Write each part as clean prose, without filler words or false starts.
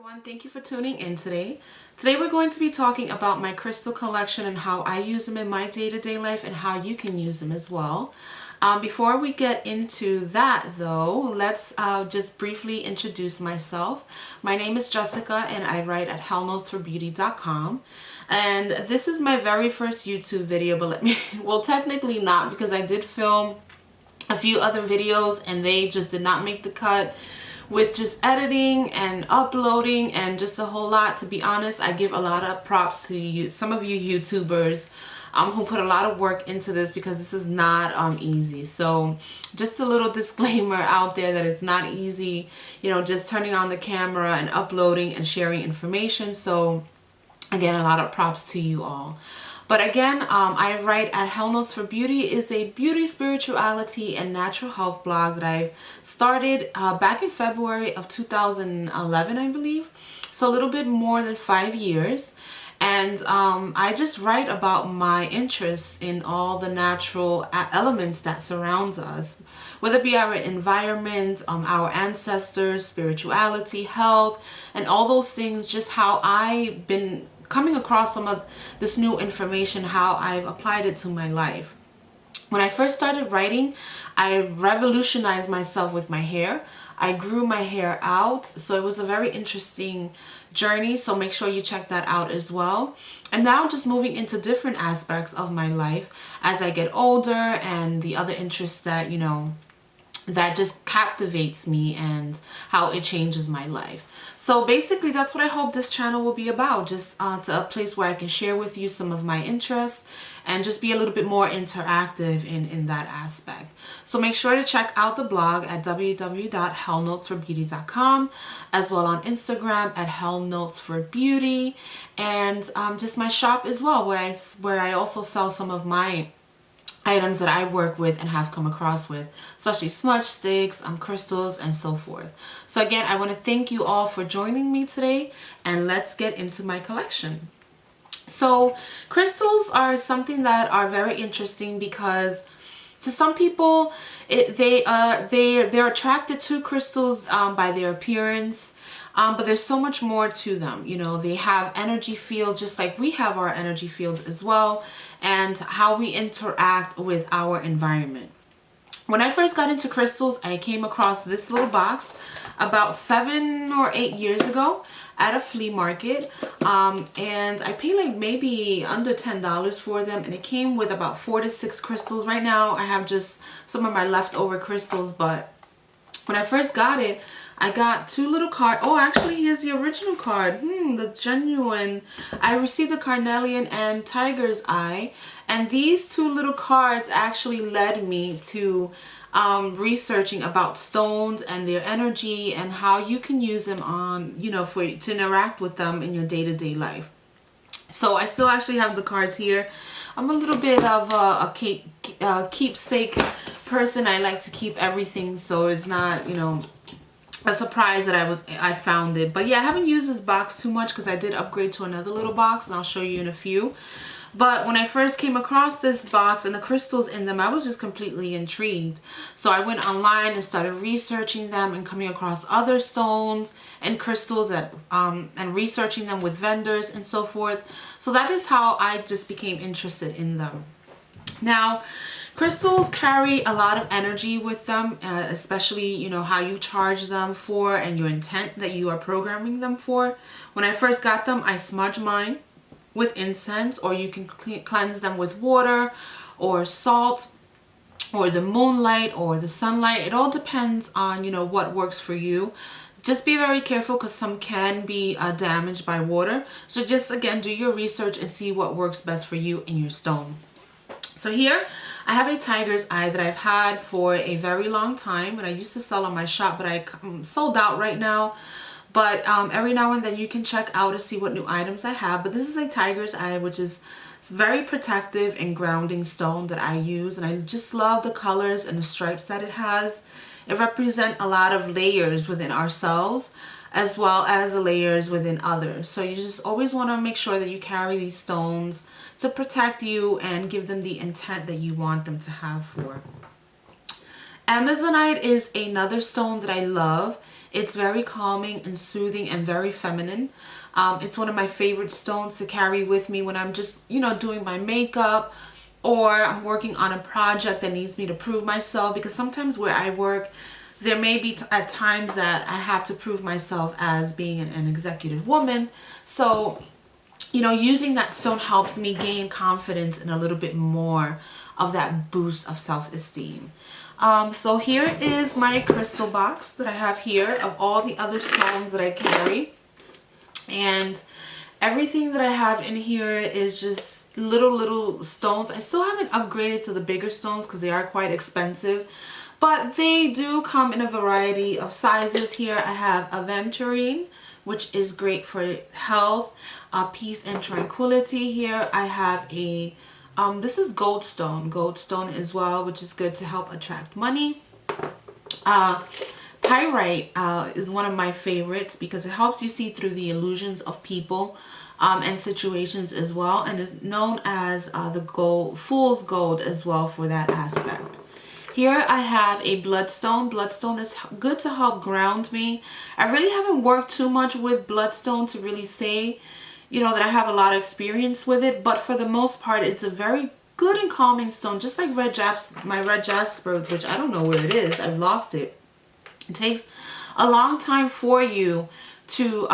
Everyone, thank you for tuning in today. Today we're going to be talking about my crystal collection and how I use them in my day-to-day life and how you can use them as well. Before we get into that though, let's just briefly introduce myself. My name is Jessica and I write at hellnotesforbeauty.com. And this is my very first YouTube video, but well, technically not, because I did film a few other videos and they just did not make the cut with just editing and uploading and just a whole lot. To be honest, I give a lot of props to you, some of you YouTubers who put a lot of work into this, because this is not easy. So just a little disclaimer out there that it's not easy, you know, just turning on the camera and uploading and sharing information. So again, a lot of props to you all. But again, I write at Hell Notes for Beauty. It's a beauty, spirituality, and natural health blog that I've started back in February of 2011, I believe. So a little bit more than 5 years. And I just write about my interests in all the natural elements that surrounds us, whether it be our environment, our ancestors, spirituality, health, and all those things, just how I've been coming across some of this new information, how I've applied it to my life. When I first started writing, I revolutionized myself with my hair. I grew my hair out, so it was a very interesting journey, so make sure you check that out as well. And now just moving into different aspects of my life as I get older, and the other interests that, you know, that just captivates me and how it changes my life. So basically that's what I hope this channel will be about, just to a place where I can share with you some of my interests and just be a little bit more interactive in that aspect. So make sure to check out the blog at www.hellnotesforbeauty.com, as well on Instagram at hellnotesforbeauty, and just my shop as well, where I also sell some of my items that I work with and have come across with, especially smudge sticks, crystals, and so forth. So again, I want to thank you all for joining me today, and let's get into my collection. So crystals are something that are very interesting, because to some people they're attracted to crystals by their appearance. But there's so much more to them. You know, they have energy fields just like we have our energy fields as well, and how we interact with our environment. When I first got into crystals, I came across this little box about 7 or 8 years ago at a flea market, and I paid like maybe under $10 for them, and it came with about 4 to 6 crystals. Right now I have just some of my leftover crystals, but when I first got it, I got 2 little cards. Oh, actually, here's the original card. The genuine. I received a Carnelian and Tiger's Eye. And these 2 little cards actually led me to researching about stones and their energy and how you can use them on, you know, to interact with them in your day-to-day life. So I still actually have the cards here. I'm a little bit of a keepsake person. I like to keep everything, so it's not, you know, a surprise that I found it. But yeah, I haven't used this box too much because I did upgrade to another little box, and I'll show you in a few. But when I first came across this box and the crystals in them, I was just completely intrigued. So I went online and started researching them and coming across other stones and crystals that and researching them with vendors and so forth. So that is how I just became interested in them. Now, crystals carry a lot of energy with them, especially, you know, how you charge them for and your intent that you are programming them for. When I first got them, I smudged mine with incense, or you can cleanse them with water or salt or the moonlight or the sunlight. It all depends on, you know, what works for you. Just be very careful, because some can be damaged by water. So just, again, do your research and see what works best for you and your stone. So here I have a Tiger's Eye that I've had for a very long time, and I used to sell on my shop, but I sold out right now. But every now and then you can check out to see what new items I have. But this is a Tiger's Eye, which is very protective and grounding stone that I use, and I just love the colors and the stripes that it has. It represents a lot of layers within ourselves, as well as the layers within others. So you just always want to make sure that you carry these stones to protect you and give them the intent that you want them to have for. Amazonite is another stone that I love. It's very calming and soothing and very feminine. It's one of my favorite stones to carry with me when I'm just, doing my makeup, or I'm working on a project that needs me to prove myself, because sometimes where I work, there may be at times that I have to prove myself as being an executive woman. So, using that stone helps me gain confidence and a little bit more of that boost of self-esteem. So here is my crystal box that I have here of all the other stones that I carry. And everything that I have in here is just little stones. I still haven't upgraded to the bigger stones because they are quite expensive, but they do come in a variety of sizes. Here I have aventurine, which is great for health, peace, and tranquility. Here I have a this is goldstone as well, which is good to help attract money. Pyrite is one of my favorites because it helps you see through the illusions of people and situations as well, and is known as the fool's gold as well for that aspect. Here I have a bloodstone. Bloodstone is good to help ground me. I really haven't worked too much with bloodstone to really say, that I have a lot of experience with it, but for the most part, it's a very good and calming stone, just like my red jasper, which I don't know where it is. I've lost it. It takes a long time for you to,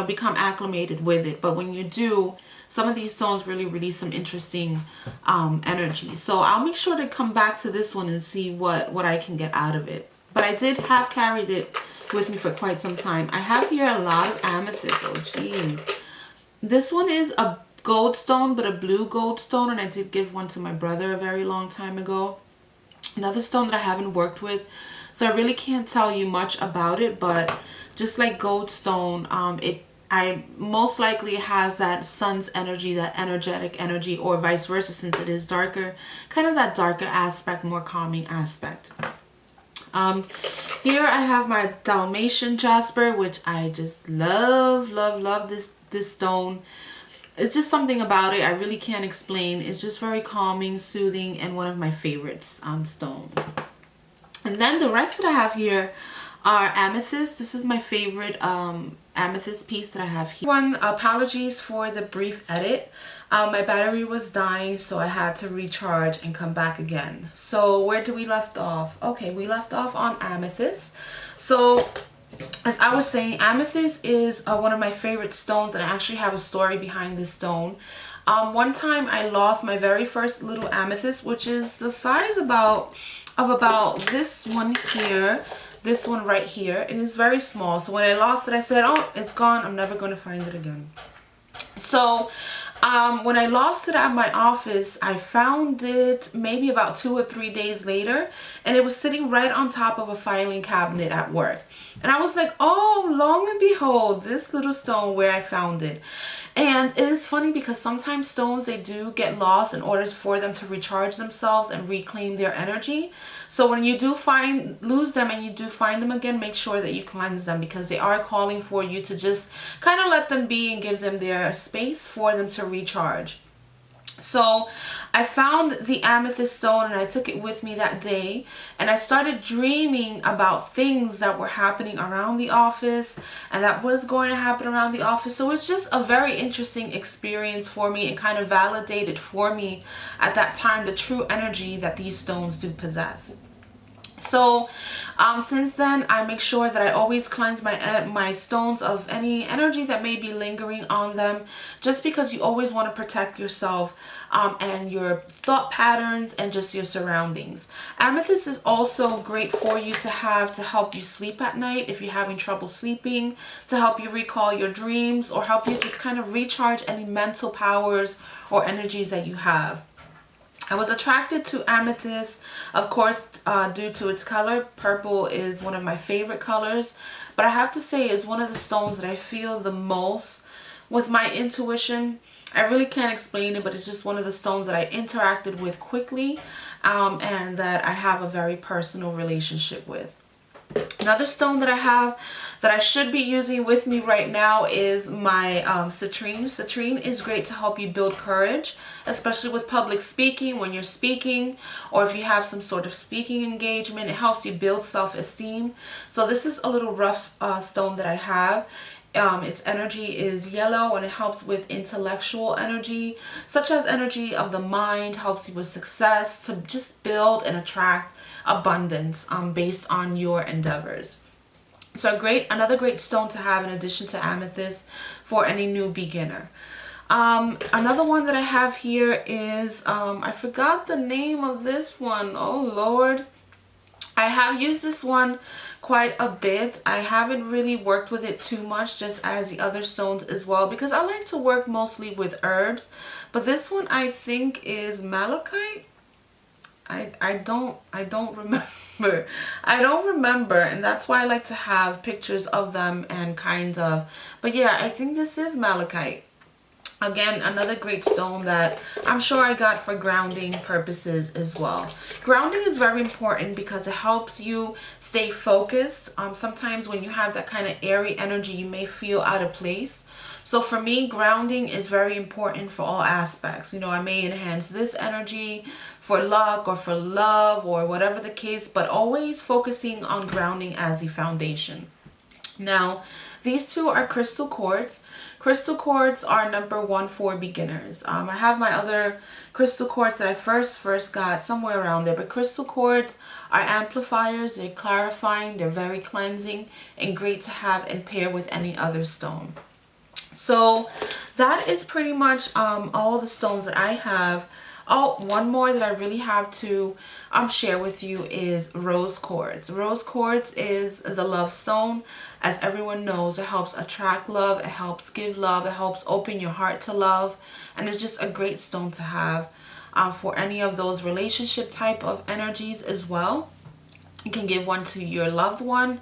become acclimated with it, but when you do, some of these stones really release some interesting energy. So I'll make sure to come back to this one and see what I can get out of it. But I did have carried it with me for quite some time. I have here a lot of amethyst. Oh, jeez. This one is a gold stone, but a blue gold stone, and I did give one to my brother a very long time ago. Another stone that I haven't worked with, so I really can't tell you much about it, but just like gold stone, I most likely has that sun's energy, that energetic energy, or vice versa, since it is darker, kind of that darker aspect, more calming aspect. Here I have my Dalmatian jasper, which I just love this stone. It's just something about it I really can't explain. It's just very calming, soothing, and one of my favorites stones. And then the rest that I have here are amethyst. This is my favorite amethyst piece that I have here. Apologies for the brief edit. My battery was dying, so I had to recharge and come back again. So where do we left off? Okay, we left off on amethyst. So as I was saying, amethyst is one of my favorite stones, and I actually have a story behind this stone. One time I lost my very first little amethyst, which is the size of about this one here, this one right here. It is very small. So when I lost it, I said, oh, it's gone. I'm never going to find it again. So when I lost it at my office, I found it maybe about 2 or 3 days later, and it was sitting right on top of a filing cabinet at work. And I was like, oh, long and behold, this little stone where I found it. And it is funny because sometimes stones, they do get lost in order for them to recharge themselves and reclaim their energy. So when you do lose them and you do find them again, make sure that you cleanse them, because they are calling for you to just kind of let them be and give them their space for them to recharge. So I found the amethyst stone and I took it with me that day, and I started dreaming about things that were happening around the office and that was going to happen around the office. So it's just a very interesting experience for me, and kind of validated for me at that time the true energy that these stones do possess. So since then, I make sure that I always cleanse my stones of any energy that may be lingering on them, just because you always want to protect yourself and your thought patterns and just your surroundings. Amethyst is also great for you to have to help you sleep at night if you're having trouble sleeping, to help you recall your dreams, or help you just kind of recharge any mental powers or energies that you have. I was attracted to amethyst, of course, due to its color. Purple is one of my favorite colors, but I have to say it's one of the stones that I feel the most with my intuition. I really can't explain it, but it's just one of the stones that I interacted with quickly and that I have a very personal relationship with. Another stone that I have that I should be using with me right now is my citrine. Citrine is great to help you build courage, especially with public speaking, when you're speaking, or if you have some sort of speaking engagement. It helps you build self-esteem. So this is a little rough stone that I have. Its energy is yellow, and it helps with intellectual energy, such as energy of the mind, helps you with success, to just build and attract abundance based on your endeavors. So another great stone to have in addition to amethyst for any new beginner. Another one that I have here is, I forgot the name of this one. Oh Lord. I have used this one quite a bit. I haven't really worked with it too much, just as the other stones as well, because I like to work mostly with herbs. But this one I think is malachite. I don't remember. I don't remember, and that's why I like to have pictures of them and kind of. But yeah, I think this is malachite. Again, another great stone that I'm sure I got for grounding purposes as well. Grounding is very important because it helps you stay focused. Sometimes when you have that kind of airy energy, you may feel out of place. So for me, grounding is very important for all aspects. You know, I may enhance this energy for luck or for love or whatever the case, but always focusing on grounding as the foundation. Now, these two are crystal quartz. Crystal quartz are number one for beginners. I have my other crystal quartz that I first got somewhere around there. But crystal quartz are amplifiers. They're clarifying. They're very cleansing and great to have and pair with any other stone. So that is pretty much all the stones that I have. Oh, one more that I really have to share with you is rose quartz. Rose quartz is the love stone. As everyone knows, it helps attract love, it helps give love, it helps open your heart to love, and it's just a great stone to have for any of those relationship type of energies as well. You can give one to your loved one.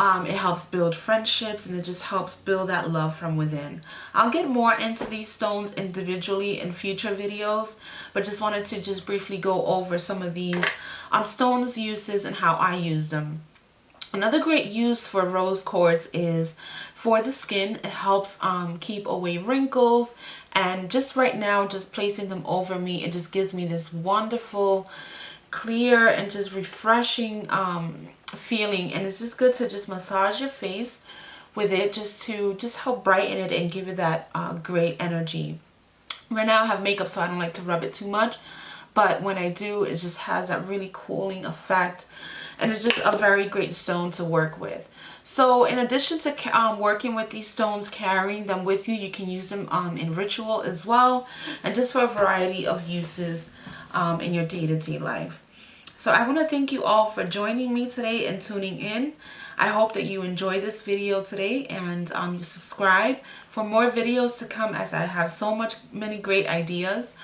It helps build friendships, and it just helps build that love from within. I'll get more into these stones individually in future videos, but just wanted to just briefly go over some of these stones uses and how I use them. Another great use for rose quartz is for the skin. It helps keep away wrinkles, and just right now, just placing them over me, it just gives me this wonderful, clear, and just refreshing feeling. And it's just good to just massage your face with it, just to help brighten it and give it that great energy. Right now I have makeup, so I don't like to rub it too much, but when I do, it just has that really cooling effect, and it's just a very great stone to work with. So in addition to working with these stones, carrying them with you, you can use them in ritual as well, and just for a variety of uses in your day-to-day life. So I want to thank you all for joining me today and tuning in. I hope that you enjoyed this video today, and you subscribe for more videos to come, as I have many great ideas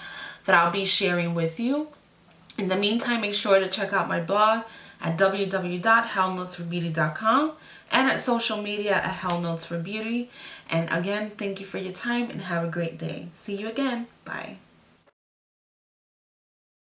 that I'll be sharing with you. In the meantime, make sure to check out my blog at www.hellnotesforbeauty.com and at social media at hellnotesforbeauty. And again, thank you for your time and have a great day. See you again. Bye.